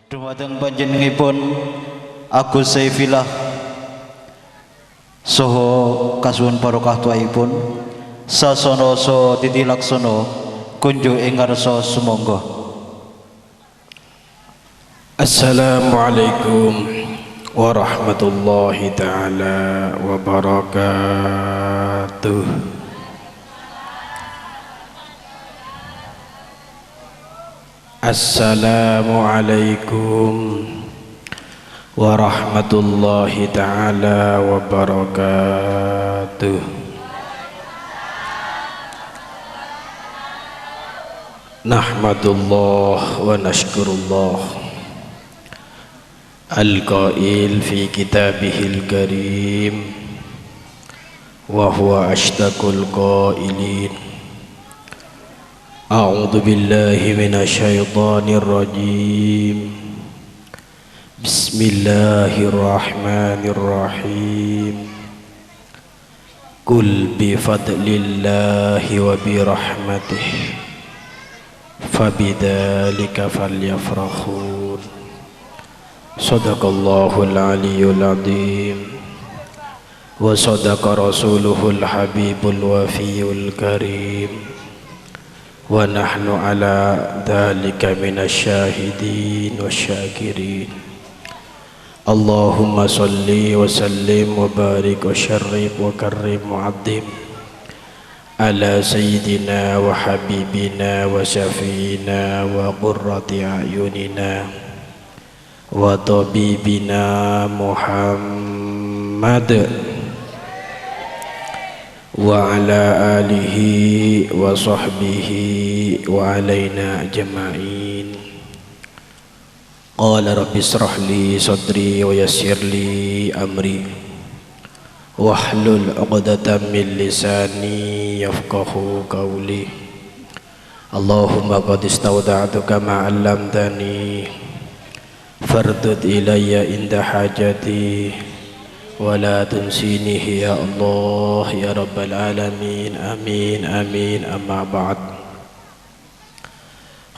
Dumateng panjenenganipun Agus Saifillah saha kasuwun barokah tuaipun sasana sa titi laksana kunjuk ing ngarsa sumangga. Assalamualaikum warahmatullahi taala wabarakatuh. Assalamualaikum warahmatullahi taala wabarakatuh. Nahmadullah wa nashkurullah al-qail fi kitabihil karim wa huwa ashdaqul qailin. A'udzu billahi minasyaitonir rajim. Bismillahirrahmanirrahim. Qul bi fadlillahi wa bi rahmatihi fabidzalika falyafrahun. Shadaqallahul aliyyul azim wa shadaqa rasuluhul habibul wafiyul karim. Wa nahnu ala dhalika minasyahidin wasyakirin. Allahumma salli wa sallim wa barik wa syarrif wa karrim wa addim ala sayyidina wa habibina wa syafiina wa qurrati a'yunina wa tabibina Muhammad wa ala alihi wa sahbihi wa alaina ajma'in. Qala rabbi israh li sadri wa yassir li amri wahlul 'uqdatam min lisani yafqahu qawli. Allahumma qad istawda'tuka ma 'allamtani fardud ilayya inda hajati wala tunsinihi ya Allah ya rabbal alamin. Amin amin. Amma ba'd.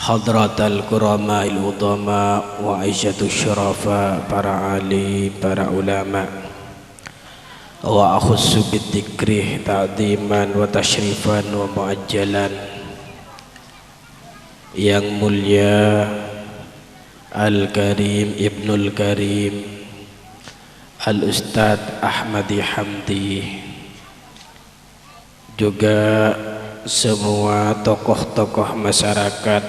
Hadratal kurama'il udama wa aisyatus syarafa, para alim, para ulama, wa akhussu bidzikri ta'ziman wa tashrifan wa muajjalan. Yang mulia Al-Karim Ibnul Karim Al-Ustadz Ahmadi Hamdi, juga semua tokoh-tokoh masyarakat,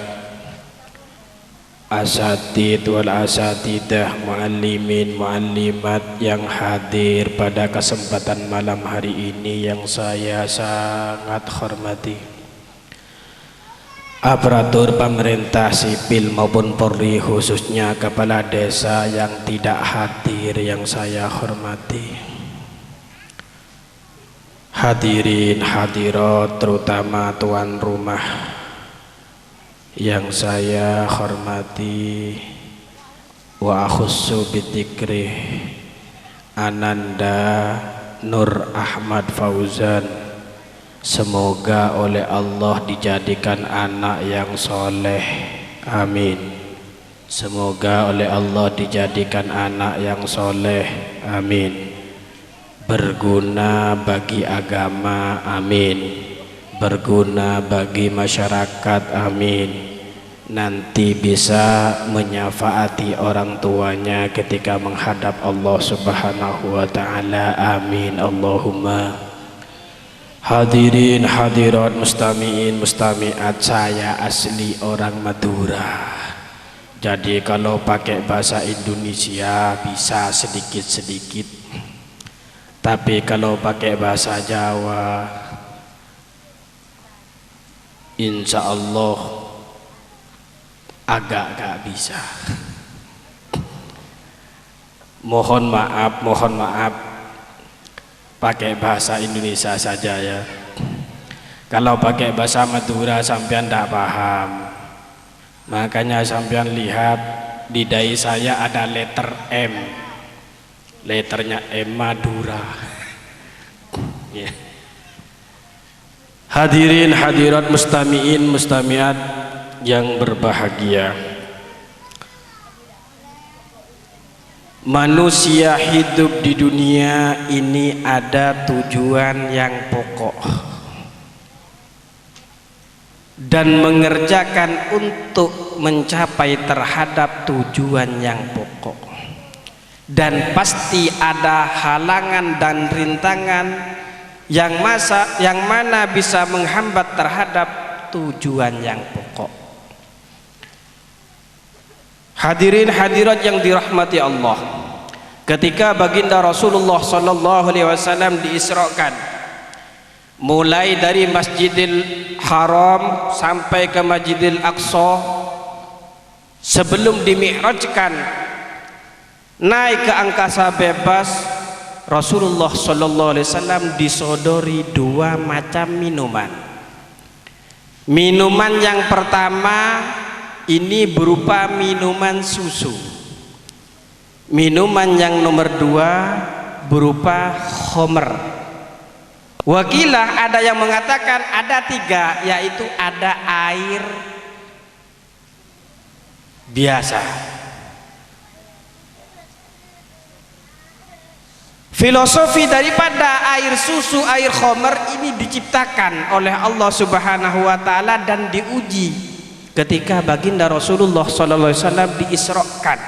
asatid wal asatidah, muallimin muallimat yang hadir pada kesempatan malam hari ini yang saya sangat hormati. Aparatur pemerintah sipil maupun Polri, khususnya kepala desa yang tidak hadir yang saya hormati. Hadirin hadirat, terutama tuan rumah yang saya hormati. Wa akhussu bidzikri Ananda Nur Ahmad Fauzan, semoga oleh Allah dijadikan anak yang soleh. Amin. Semoga oleh Allah dijadikan anak yang soleh. Amin. Berguna bagi agama. Amin. Berguna bagi masyarakat. Amin. Nanti bisa menyafaati orang tuanya ketika menghadap Allah Subhanahu wa ta'ala. Amin. Allahumma. Hadirin hadirat, mustami'in mustami'at, saya asli orang Madura. Jadi kalau pakai bahasa Indonesia bisa sedikit-sedikit, tapi kalau pakai bahasa Jawa insya Allah agak bisa. Mohon maaf pakai bahasa Indonesia saja ya. Kalau pakai bahasa Madura sampean tidak paham. Makanya sampean lihat di dahi saya ada letter M. Letternya M, Madura. Ya. Hadirin hadirat, mustami'in mustami'at yang berbahagia, Manusia hidup di dunia ini ada tujuan yang pokok dan mengerjakan untuk mencapai terhadap tujuan yang pokok, dan pasti ada halangan dan rintangan yang mana bisa menghambat terhadap tujuan yang pokok. Hadirin hadirat yang dirahmati Allah, ketika baginda Rasulullah sallallahu alaihi wasallam diisrakan mulai dari Masjidil Haram sampai ke Masjidil Aqsa, sebelum dimi'rajkan naik ke angkasa bebas, Rasulullah sallallahu alaihi wasallam disodori dua macam minuman. Minuman yang pertama ini berupa minuman susu. Minuman yang nomor dua berupa khomer. Wakilah ada yang mengatakan ada tiga, yaitu ada air biasa. Filosofi daripada air susu, air khomer ini diciptakan oleh Allah Subhanahu wa taala dan diuji ketika baginda Rasulullah sallallahu alaihi wasallam diisrakan.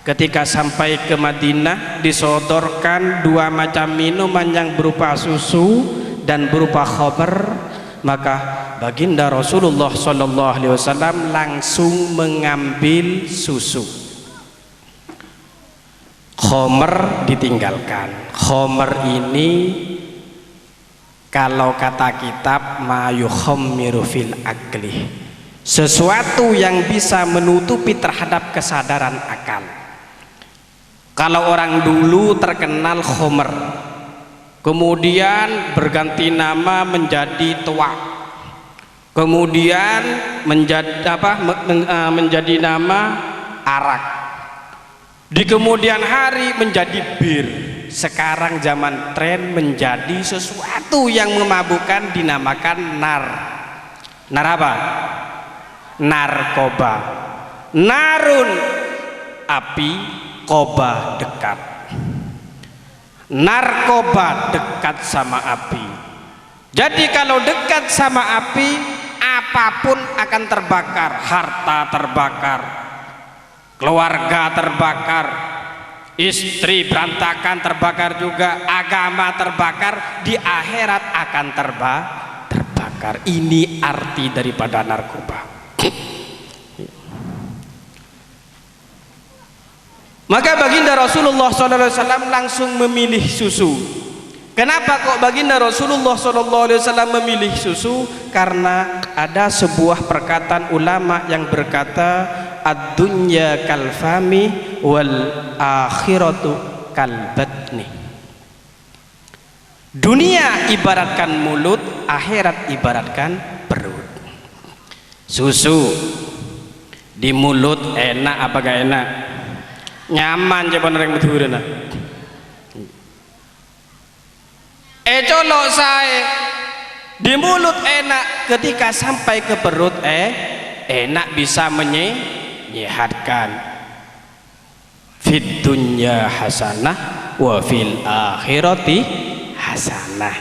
Ketika sampai ke Madinah, disodorkan dua macam minuman yang berupa susu dan berupa khomer, maka baginda Rasulullah sallallahu alaihi wasallam langsung mengambil susu. Khomer ditinggalkan. Khomer ini kalau kata kitab ma yukhommiru fil aqli, sesuatu yang bisa menutupi terhadap kesadaran akal. Kalau orang dulu terkenal khomer, kemudian berganti nama menjadi tua, kemudian menjadi nama arak, di kemudian hari menjadi bir. Sekarang zaman tren menjadi sesuatu yang memabukkan, dinamakan nar apa? Narkoba. Narun api, koba dekat. Narkoba dekat sama api. Jadi kalau dekat sama api, apapun akan terbakar. Harta terbakar, keluarga terbakar, istri berantakan terbakar juga, agama terbakar, di akhirat akan terbakar. Ini arti daripada narkoba. Maka baginda Rasulullah SAW langsung memilih susu. Kenapa kok baginda Rasulullah SAW memilih susu? Karena ada sebuah perkataan ulama yang berkata, ad-dunya kalfami wal akhiratu kalbatni. Dunia ibaratkan mulut, akhirat ibaratkan perut. Susu di mulut enak apa gak enak? Nyaman aja bener yang medhurna. Colok saya di mulut enak, ketika sampai ke perut enak, bisa menyehatkan. Fid dunya hasanah wa fil akhirati hasanah.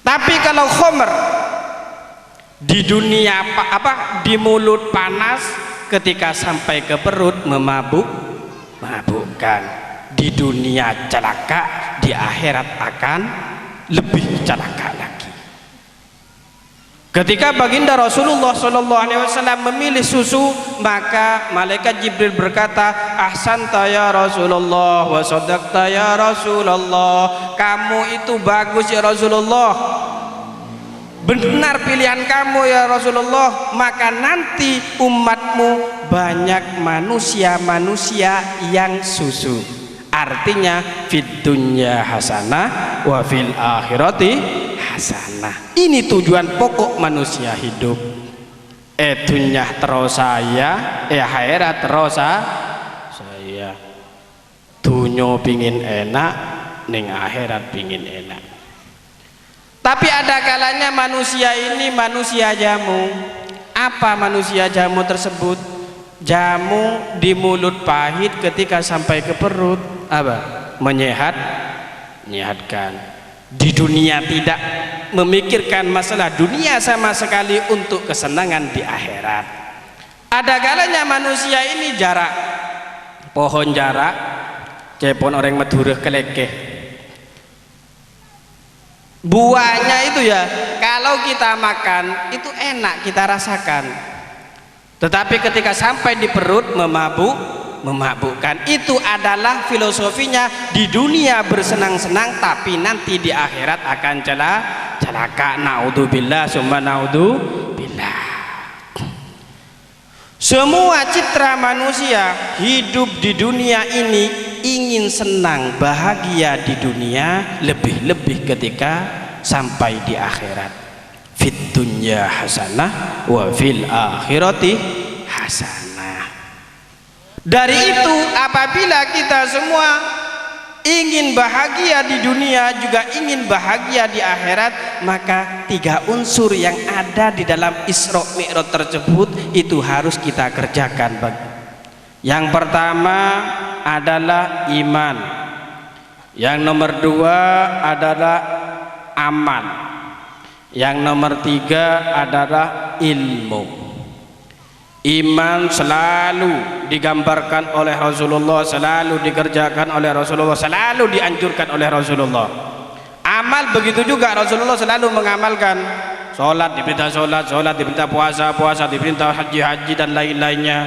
Tapi kalau khomer di dunia di mulut panas, ketika sampai ke perut memabukkan. Di dunia celaka, di akhirat akan lebih celaka lagi. Ketika baginda Rasulullah SAW memilih susu, maka malaikat Jibril berkata, ahsanta ya Rasulullah wa sadaqta ya Rasulullah. Kamu itu bagus ya Rasulullah, benar pilihan kamu ya Rasulullah. Maka nanti umatmu banyak manusia-manusia yang susu. Artinya fid dunya hasanah wa fil akhirati hasanah. Ini tujuan pokok manusia hidup. Dunya terus saya, akhirat terus saya. Dunya pingin enak, ning akhirat pingin enak. Tapi ada kalanya manusia ini manusia jamu. Apa manusia jamu tersebut? jamu di mulut pahit, ketika sampai ke perut apa? Menyehatkan. Di dunia tidak memikirkan masalah dunia sama sekali untuk kesenangan di akhirat. Ada kalanya manusia ini jarak pohon jarak cepon orang Madura kelekeh. Buahnya itu ya kalau kita makan itu enak kita rasakan, tetapi ketika sampai di perut memabukkan. Itu adalah filosofinya. Di dunia bersenang-senang tapi nanti di akhirat akan celaka. Naudzubillah summa naudzubillah. Semua citra manusia hidup di dunia ini ingin senang bahagia di dunia, lebih-lebih ketika sampai di akhirat. Fid dunya hasanah wa fil akhirati hasanah. Dari itu apabila kita semua ingin bahagia di dunia juga ingin bahagia di akhirat, maka 3 unsur yang ada di dalam Isra Mi'raj tersebut itu harus kita kerjakan. Yang pertama adalah iman, yang nomor 2 adalah amal, yang nomor 3 adalah ilmu. Iman selalu digambarkan oleh Rasulullah, selalu dikerjakan oleh Rasulullah, selalu dianjurkan oleh Rasulullah. Amal begitu juga, Rasulullah selalu mengamalkan. Sholat diperintah sholat, sholat diperintah puasa, puasa diperintah haji, haji dan lain-lainnya.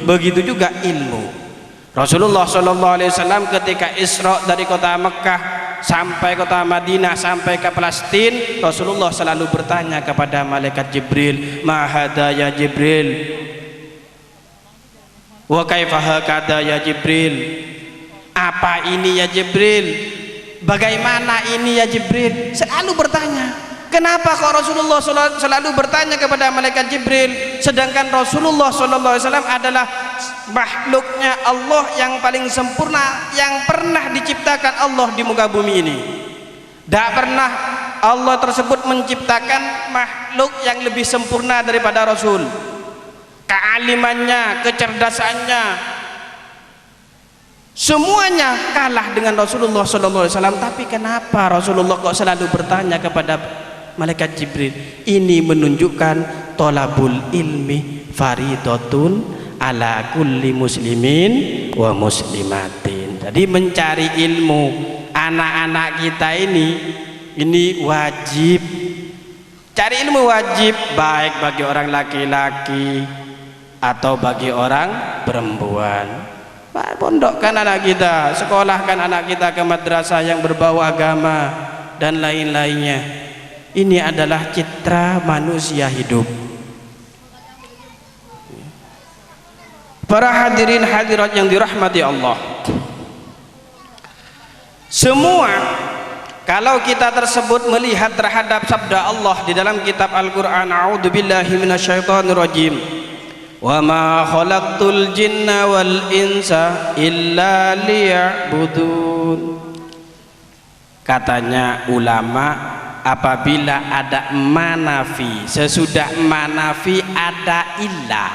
Begitu juga ilmu. Rasulullah SAW ketika Isra dari kota Mekah sampai kota Madinah sampai ke Palestina, Rasulullah selalu bertanya kepada malaikat Jibril, ma hadza ya Jibril, wa kaifa hakadza ya Jibril, apa ini ya Jibril, bagaimana ini ya Jibril. Selalu bertanya. Kenapa kok Rasulullah selalu bertanya kepada malaikat Jibril, sedangkan Rasulullah SAW adalah makhluknya Allah yang paling sempurna yang pernah diciptakan Allah di muka bumi ini. Tidak pernah Allah tersebut menciptakan makhluk yang lebih sempurna daripada Rasul. Kealimannya, kecerdasannya, semuanya kalah dengan Rasulullah SAW. Tapi kenapa Rasulullah kok selalu bertanya kepada malaikat Jibril? Ini menunjukkan tolabul ilmi faridatun ala kulli muslimin wa muslimatin. Jadi mencari ilmu anak-anak kita ini wajib. Cari ilmu wajib, baik bagi orang laki-laki atau bagi orang perempuan. Pondokkan anak kita, sekolahkan anak kita ke madrasah yang berbau agama dan lain-lainnya. Ini adalah citra manusia hidup. Para hadirin hadirat yang dirahmati Allah, semua kalau kita tersebut melihat terhadap sabda Allah di dalam kitab Al-Quran, a'udzubillahi minasyaitonirrajim, wa ma khalaqtul jinna wal insa illa liya'budun. Katanya ulama, apabila ada manafi, sesudah manafi ada illah,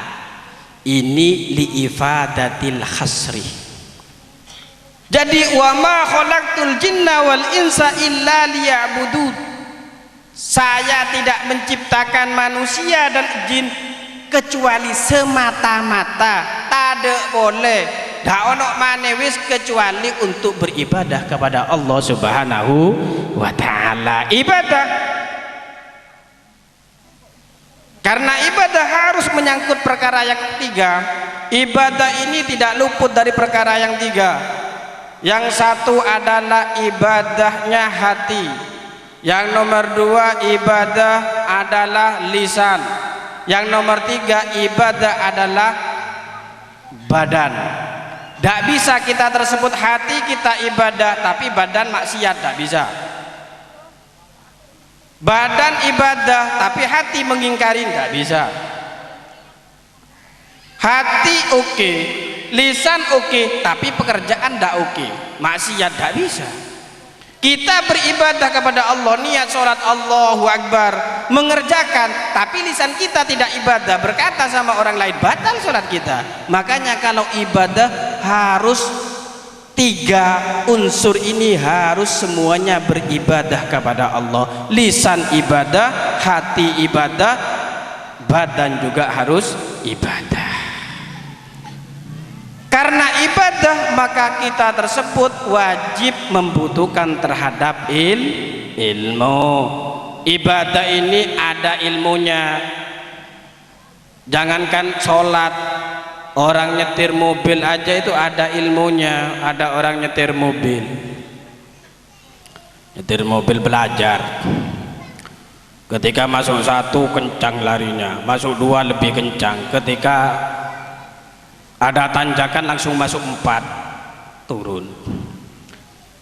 ini liifadatil hasri. Jadi wa ma khalaqtul jinna wal insa illa liya'budun, saya tidak menciptakan manusia dan jin kecuali semata-mata, tak boleh dak ono maneh wis kecuali untuk beribadah kepada Allah Subhanahu wa taala. Ibadah, karena ibadah harus menyangkut perkara yang 3. Ibadah ini tidak luput dari perkara yang 3. Yang satu adalah ibadahnya hati, yang nomor 2 ibadah adalah lisan, yang nomor 3 ibadah adalah badan. Tidak bisa kita tersebut hati kita ibadah tapi badan maksiat, tidak bisa. Badan ibadah tapi hati mengingkari, tidak bisa. Hati oke, lisan oke, tapi pekerjaan tidak oke, maksiat, tidak bisa. Kita beribadah kepada Allah, niat sholat Allahu Akbar, mengerjakan, tapi lisan kita tidak ibadah, berkata sama orang lain, batal sholat kita. Makanya kalau ibadah harus 3 unsur ini, harus semuanya beribadah kepada Allah. Lisan ibadah, hati ibadah, badan juga harus ibadah. Karena ibadah maka kita tersebut wajib membutuhkan terhadap ilmu. Ibadah ini ada ilmunya. Jangankan sholat, orang nyetir mobil aja itu ada ilmunya. Ada orang nyetir mobil belajar. Ketika masuk 1 kencang larinya, masuk 2 lebih kencang, ketika ada tanjakan langsung masuk 4, turun.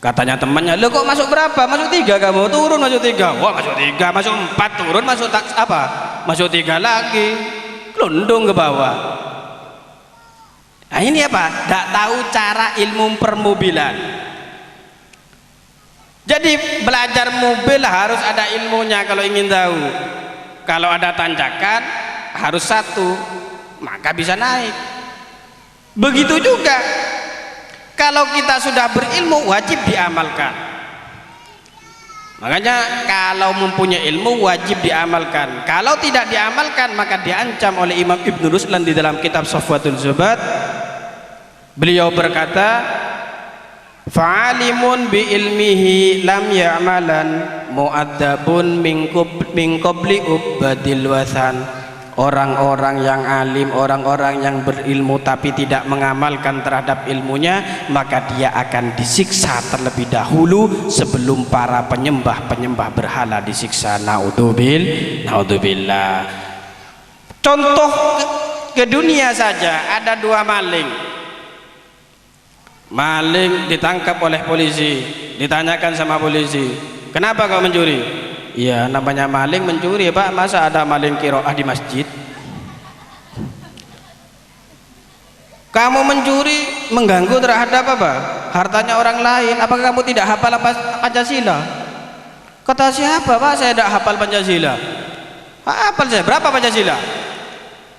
Katanya temannya, lo kok masuk berapa? Masuk 3 kamu, turun masuk 3. Wah masuk 3, masuk 4, turun masuk apa? Masuk 3 lagi, gelundung ke bawah. Nah ini apa? Tidak tahu cara ilmu permobilan. Jadi belajar mobil harus ada ilmunya kalau ingin tahu. Kalau ada tanjakan harus 1, maka bisa naik. Begitu juga kalau kita sudah berilmu wajib diamalkan. Makanya kalau mempunyai ilmu wajib diamalkan. Kalau tidak diamalkan maka diancam oleh Imam Ibn Ruslan di dalam kitab Safwatul Zubat. Beliau berkata, fa'alimun bi ilmihi lam ya'malan mu'addabun min qabli ubadil wathan. Orang-orang yang alim, orang-orang yang berilmu tapi tidak mengamalkan terhadap ilmunya, maka dia akan disiksa terlebih dahulu sebelum para penyembah berhala disiksa. Naudzubillah. Contoh ke dunia saja, ada 2 maling ditangkap oleh polisi, ditanyakan sama polisi, kenapa kau mencuri? Ya namanya maling mencuri Pak, masa ada maling kiroah di masjid? Kamu mencuri mengganggu terhadap apa? Hartanya orang lain. Apakah kamu tidak hafal Pancasila? Kata siapa Pak? Saya tidak hafal Pancasila. Hafal saya, berapa Pancasila?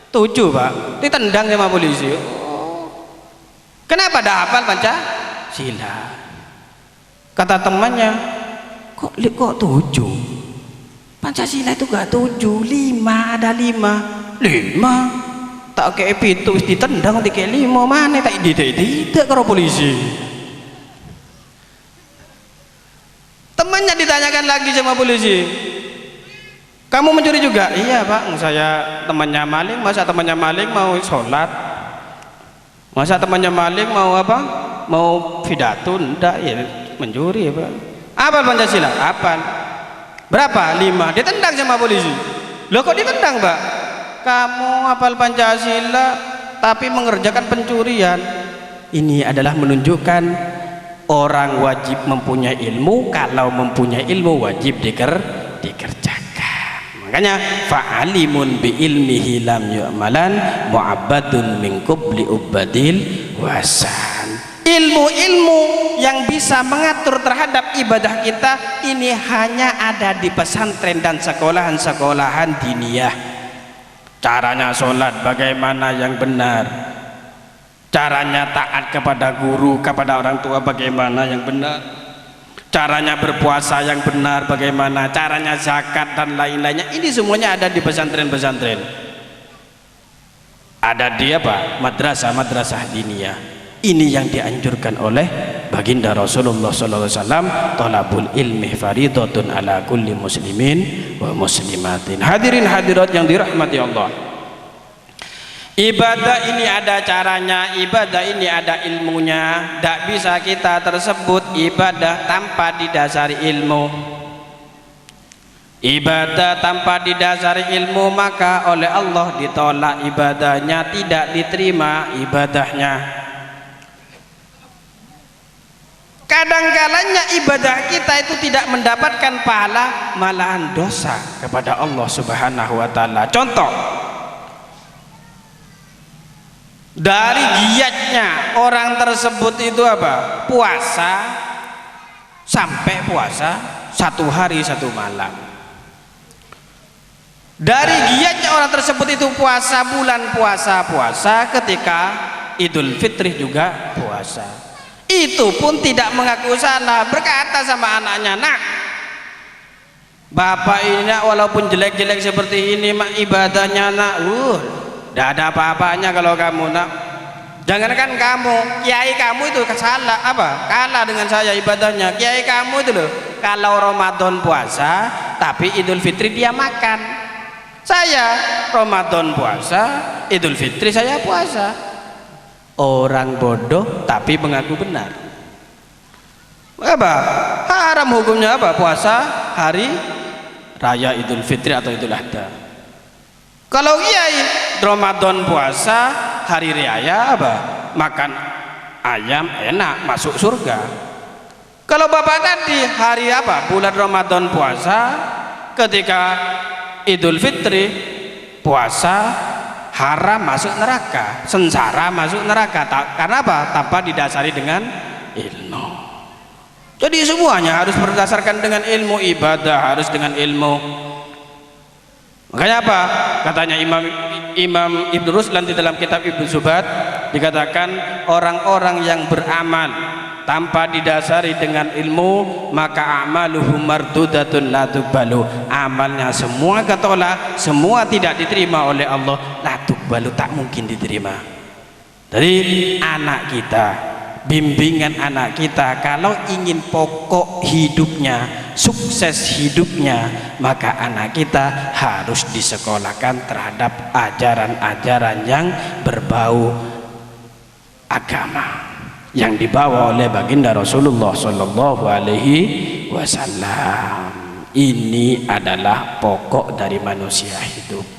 7 Pak, ditendang sama polisi. Kenapa tidak hafal Pancasila? Kata temannya, kok 7? Pancasila itu gak 7, 5, ada 5 tak kayak itu ditendang kayak 5 mana tak tidak karo polisi. Temannya ditanyakan lagi sama polisi, kamu mencuri juga? Iya Pak, saya temannya maling. Masa temannya maling mau sholat? Masa temannya maling mau apa? Mau pidato? Enggak ya, mencuri ya Pak. Apa Pancasila? Apal. Berapa? 5. Ditendang sama polisi. Loh kok ditendang Pak? Kamu hafal Pancasila tapi mengerjakan pencurian. Ini adalah menunjukkan orang wajib mempunyai ilmu. Kalau mempunyai ilmu wajib dikerjakan. Makanya fa'alimun bi ilmihi lam yu'malan mu'abbadun min qabli ubadil wasan. Ilmu-ilmu yang bisa mengatur terhadap ibadah kita ini hanya ada di pesantren dan sekolahan-sekolahan diniyah. Caranya sholat bagaimana yang benar, caranya taat kepada guru, kepada orang tua bagaimana yang benar, caranya berpuasa yang benar bagaimana, caranya zakat dan lain-lainnya. Ini semuanya ada di pesantren-pesantren, ada di apa? Madrasah-madrasah diniyah. Ini yang dianjurkan oleh baginda Rasulullah SAW. Thalabul ilmi faridatun ala kulli muslimin wa muslimatin. Hadirin hadirat yang dirahmati Allah, ibadah ini ada caranya, ibadah ini ada ilmunya. Tidak bisa kita tersebut ibadah tanpa didasari ilmu. Ibadah tanpa didasari ilmu maka oleh Allah ditolak ibadahnya, tidak diterima ibadahnya. Kadang-kalanya ibadah kita itu tidak mendapatkan pahala, malahan dosa kepada Allah Subhanahu wa Ta'ala. Contoh, dari giatnya orang tersebut itu apa? Puasa, sampai puasa 1 hari 1 malam. Dari giatnya orang tersebut itu puasa bulan puasa ketika Idul Fitri juga puasa. Itu pun tidak mengaku salah, berkata sama anaknya, "Nak, bapak ini nak, walaupun jelek-jelek seperti ini mak ibadahnya nak, tidak ada apa-apanya kalau kamu nak. Jangankan kamu, kiai kamu itu kalah dengan saya ibadahnya. Kiai kamu itu loh, kalau Ramadan puasa tapi Idul Fitri dia makan. Saya Ramadan puasa, Idul Fitri saya puasa." Orang bodoh tapi mengaku benar. Apa? Haram hukumnya apa? Puasa hari raya Idul Fitri atau Idul Adha. Kalau kiai Ramadan puasa hari raya apa? Makan ayam enak, masuk surga. Kalau bapak tadi hari apa? Bulan Ramadan puasa, ketika Idul Fitri puasa, haram, masuk neraka, sengsara, masuk neraka. Karena apa? Tanpa didasari dengan ilmu. Jadi semuanya harus berdasarkan dengan ilmu, ibadah harus dengan ilmu. Makanya apa? Katanya Imam Ibnu Ruslan di dalam kitab Ibnu Zubat, dikatakan orang-orang yang beramal tanpa didasari dengan ilmu, maka amaluhum mardudatun la tuqbalu. Amalnya semua ketolak, semua tidak diterima oleh Allah. La tuqbalu, tak mungkin diterima. Jadi anak kita, bimbingan anak kita, kalau ingin pokok hidupnya, sukses hidupnya, maka anak kita harus disekolahkan terhadap ajaran-ajaran yang berbau agama yang dibawa oleh baginda Rasulullah Sallallahu Alaihi Wasallam. Ini adalah pokok dari manusia hidup.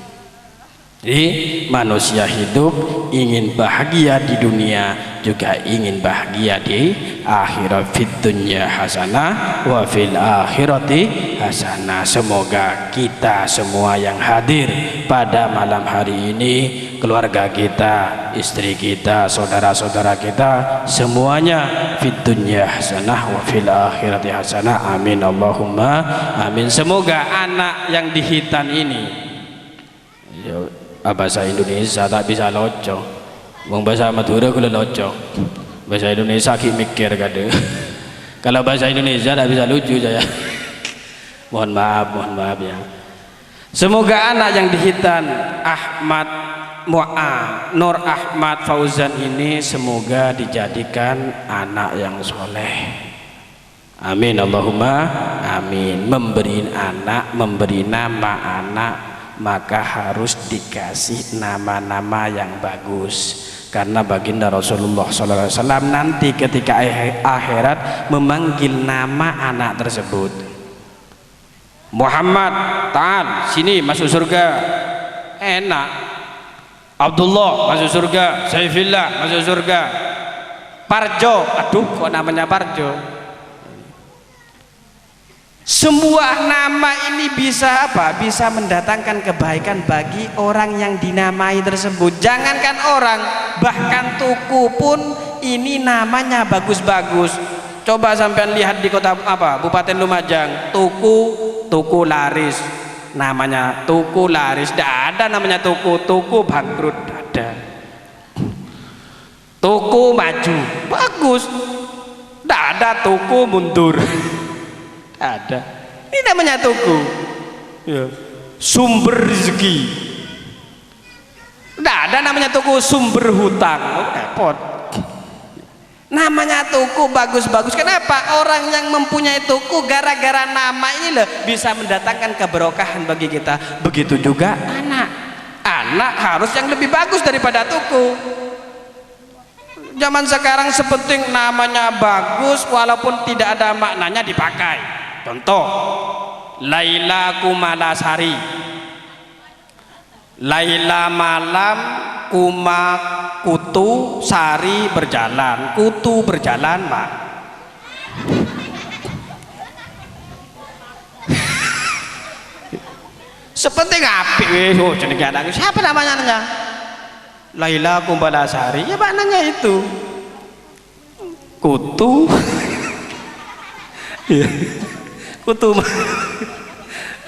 Jadi manusia hidup ingin bahagia di dunia, juga ingin bahagia di akhirat. Fid dunya hasanah wa fil akhirati hasanah. Semoga kita semua yang hadir pada malam hari ini, keluarga kita, istri kita, saudara-saudara kita, semuanya fid dunya hasanah wa fil akhirati hasanah. Amin Allahumma amin. Semoga anak yang di Hitan ini, bahasa Indonesia tak bisa loco, wong bahasa Madura kula loco, bahasa Indonesia ki mikir kadang. Kalau bahasa Indonesia tak bisa lucu saya. Mohon maaf ya. Semoga anak yang di Hitan, Ahmad Nur Ahmad Fauzan ini semoga dijadikan anak yang soleh. Amin Allahumma amin. Memberi anak, memberi nama anak, maka harus dikasih nama-nama yang bagus. Karena baginda Rasulullah SAW nanti ketika akhirat memanggil nama anak tersebut. Muhammad, ta'al, sini masuk surga, enak. Abdullah masuk surga, Saifillah masuk surga. Parjo, aduh kok namanya Parjo. Semua nama ini bisa apa? Bisa mendatangkan kebaikan bagi orang yang dinamai tersebut. Jangankan orang, bahkan tuku pun ini namanya bagus-bagus. Coba sampean lihat di kota apa? Bupaten Lumajang, tuku laris. Namanya tuku laris. Tidak ada namanya tuku bangkrut, ada. Tuku maju, bagus. Tidak ada tuku mundur. Ada, ini namanya tuku ya. Sumber rezeki, tidak ada namanya tuku sumber hutang. Repot. Namanya tuku bagus-bagus. Kenapa? Orang yang mempunyai tuku gara-gara nama ini loh bisa mendatangkan keberkahan bagi kita. Begitu juga anak harus yang lebih bagus daripada tuku. Zaman sekarang sepenting namanya bagus, walaupun tidak ada maknanya dipakai. Contoh, Laila Kumalasari, Laila malam, kuma kutu, sari berjalan, kutu berjalan mak. Sepenting api, jenenge anak siapa namanya? Laila Kumalasari, ya maknanya itu kutu Iya. Kutu.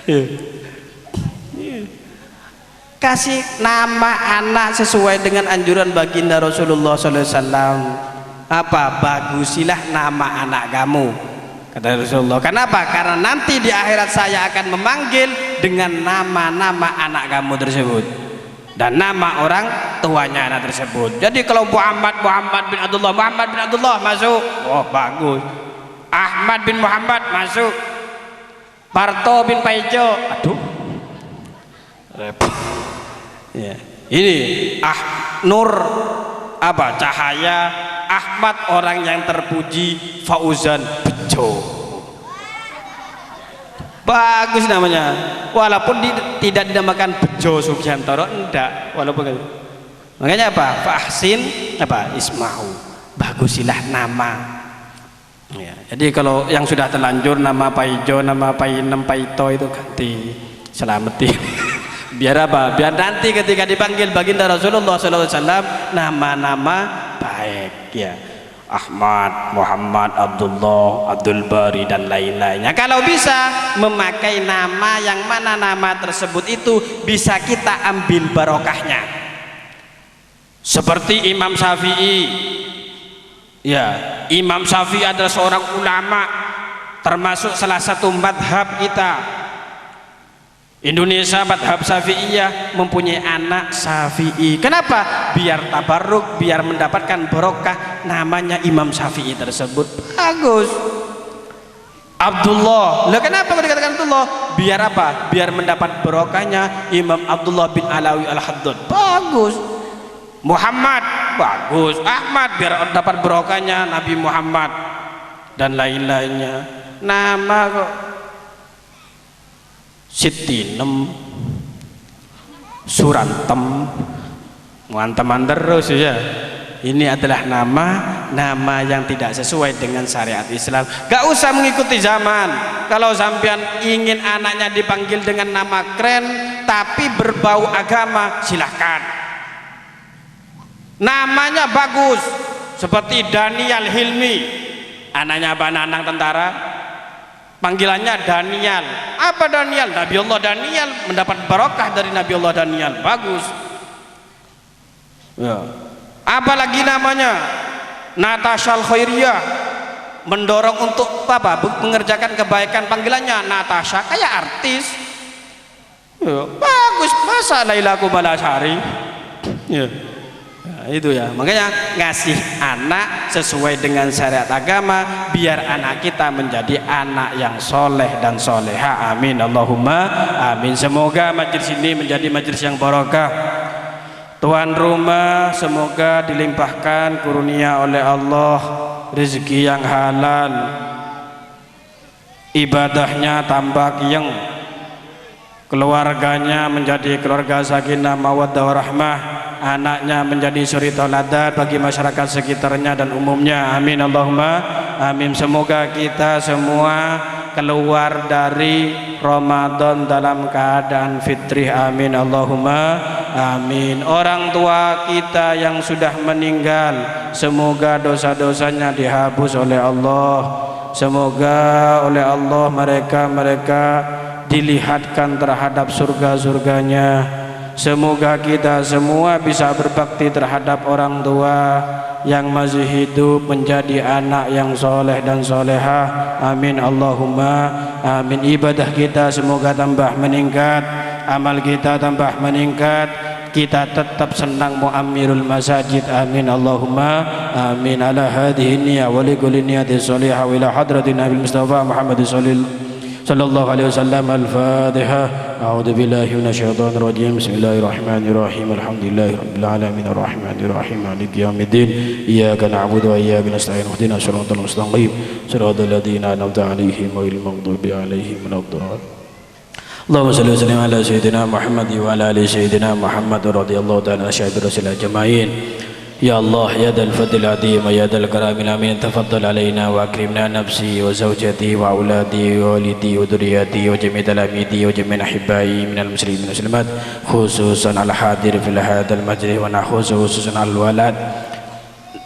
Iya. Kasih nama anak sesuai dengan anjuran baginda Rasulullah SAW. Apa? Bagusilah nama anak kamu, kata Rasulullah. Kenapa? Karena nanti di akhirat saya akan memanggil dengan nama-nama anak kamu tersebut dan nama orang tuanya anak tersebut. Jadi kalau Muhammad bin Abdullah masuk, oh bagus. Ahmad bin Muhammad masuk. Parto bin Paijo, aduh, repot. Ya. Ini Nur apa? Cahaya. Ahmad orang yang terpuji. Fauzan bejo. Bagus namanya. Walaupun tidak dinamakan Bejo Sugiantoro, enggak. Walaupun makanya apa? Fahsin apa? Ismahu. Bagusilah nama. Ya. Jadi kalau yang sudah terlanjur nama Paijo, nama Painem, Paito itu ganti. Selamatin. Biar apa? Biar nanti ketika dipanggil baginda Rasulullah SAW nama-nama baik ya. Ahmad, Muhammad, Abdullah, Abdul Bari dan lain-lainnya. Kalau bisa memakai nama yang mana nama tersebut itu bisa kita ambil barokahnya. Seperti Imam Syafi'i. Ya, Imam Syafi'i adalah seorang ulama termasuk salah satu madhab kita. Indonesia madhab Syafi'iyah mempunyai anak Syafi'i. Kenapa? Biar tabarruk, biar mendapatkan barokah namanya Imam Syafi'i tersebut. Bagus. Abdullah. Lah kenapa kalau dikatakan Abdullah? Biar apa? Biar mendapat barokahnya Imam Abdullah bin Alawi Al-Haddad. Bagus. Muhammad. Bagus. Ahmad biar dapat barokahnya Nabi Muhammad dan lain-lainnya. Nama kok Sitinem, Surantem, teman-teman terus ya. Ini adalah nama yang tidak sesuai dengan syariat Islam. Gak usah mengikuti zaman. Kalau sampean ingin anaknya dipanggil dengan nama keren tapi berbau agama, silahkan. Namanya bagus, seperti Daniel Hilmi, anaknya Abah Nanang tentara. Panggilannya Daniel. Apa Daniel? Nabi Allah Daniel, mendapat barokah dari Nabi Allah Daniel. Bagus ya. Apalagi namanya Natasha Al-Khairiyah, mendorong untuk apa? Mengerjakan kebaikan. Panggilannya Natasha, kayak artis ya. Bagus. Masa Laila Kumalasari ya. Nah, itu ya, makanya ngasih anak sesuai dengan syariat agama biar anak kita menjadi anak yang soleh dan soleha. Amin Allahumma amin. Semoga majelis ini menjadi majelis yang barokah. Tuan rumah semoga dilimpahkan kurnia oleh Allah rezeki yang halal, ibadahnya tambah yang, keluarganya menjadi keluarga sakinah mawaddah warahmah, anaknya menjadi suri tauladan bagi masyarakat sekitarnya dan umumnya. Amin Allahumma amin. Semoga kita semua keluar dari Ramadan dalam keadaan fitrih. Amin Allahumma amin. Orang tua kita yang sudah meninggal semoga dosa-dosanya dihapus oleh Allah. Semoga oleh Allah mereka dilihatkan terhadap surga-surganya. Semoga kita semua bisa berbakti terhadap orang tua yang masih hidup menjadi anak yang soleh dan solehah. Amin Allahumma amin. Ibadah kita semoga tambah meningkat, amal kita tambah meningkat, kita tetap senang mu'ammirul masajid. Amin Allahumma amin. Ala hadhihi niyya wa li kulli niyatin shalihah wa ila hadratin Nabi Mustafa Muhammad sallallahu alaihi wasallam. Al-Fatihah. A'udzu billahi minasyaitonir rajim. Bismillahirrahmanirrahim. Alhamdulillahi rabbil alamin arrahmanir rahim maliki yaumiddin. Iyyaka na'budu wa iyyaka nasta'in. Ihdinas siratal mustaqim. Siratal ladzina an'amta 'alaihim ghairil maghdubi 'alaihim waladdallin. Allahumma shalli wa sallim ala sayyidina Muhammad wa ala ali sayyidina Muhammad radhiyallahu ta'ala ashabi rasul ajma'in. Ya Allah ya dal fadl adim ya dal karamil amin. Tafaddal alaina wa akrimna nafsi wa zawjati wa auladi wa walidi wa dhurriyyati wa jami' talamidi wa jami' ahibbai minal muslimin wal muslimat, khususan al hadir fil hadal majlis wa khususan al walad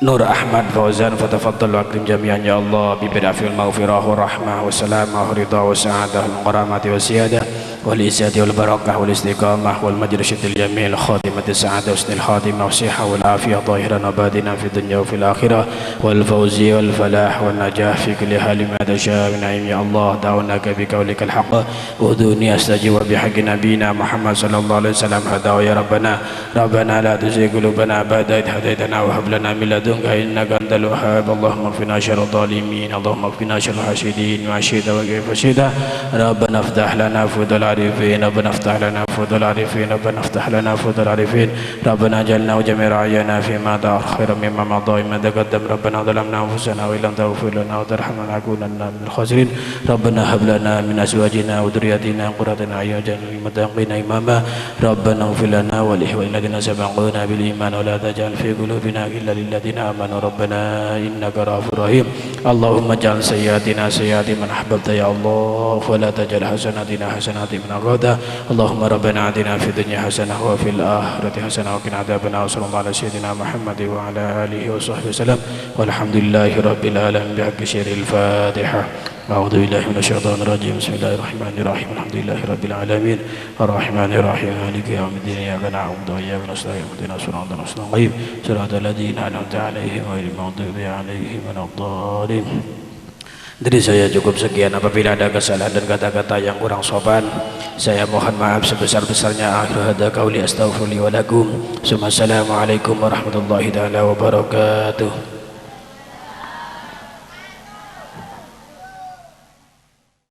Nur Ahmad Fauzan fatafadhal wa akrim jami'an ya Allah bi birafil maghfirah wa rahmah wa salamah wa ridha wa sa'adah wal karamati wa siyadah wal izzati wal barakah wal istiqamah wal majrasyatil jamil khatimati sa'adah husnil khatimah wa sihah wal afiyah zahiran wa batinan fid dunya wa fil akhirah wal fawzi wal falah wal najah fi kulli halin ma tasha min aim ya Allah da'unaka bi qawlikal haqq wa uduni astajib bi haqqi nabiyina Muhammad sallallahu alaihi wasallam hada ya rabbana rabbana la tuzigh qulubana ba'da idh hadaytana wa hab lana min ladunka innaka antal wahhab Allahumma qina syarra dhalimin Allahumma qina syarra hasidin wa syida wa kayfa syida rabbana iftah lana fudul arifin rabbana iftah lana fudul arifin rabbana iftah lana fudul arifin rabbana jalna jami' ra'yana fi ma da'a khairan mimma madha imma taqaddam rabbana dhalamna anfusana wa illam taghfir lana wa tarhamna lanakunanna minal khasirin rabbana hab lana min azwajina wa dhurriyyatina qurrata a'yun waj'alna lil muttaqina imama rabbana ighfir lana wa li ikhwanina alladhina sabaquna bil iman wa la taj'al fi qulubina ghillan lil ladzina amanu rabbana innaka ra'ufur rahim Allahumma ij'al sayyiatina sayyiati man ahbabta ya Allah wa la taj'al hasanatina hasanati man aghadta Allahumma rabbana atina fid dunya hasanah wa fil akhirati hasanah wa qina adzabannar sallallahu ala sayyidina Muhammad wa ala alihi wa sahbihi wasallam walhamdulillahi rabbil alamin bihaqqi syiril fatihah أعوذ بالله من الشيطان الرجيم بسم الله الرحمن الرحيم الحمد لله رب العالمين الرحمن الرحيم مالك يوم الدين إياك نعبد وإياك نستعين اهدنا الصراط المستقيم صراط الذين أنعمت عليهم غير المغضوب عليهم ولا الضالين. Dari saya cukup sekian. Apabila ada kesalahan dan kata-kata yang kurang sopan, saya mohon maaf sebesar-besarnya. Akhiru hadza qauli astaghfirullahi wa lakum. Assalamualaikum warahmatullahi taala wabarakatuh.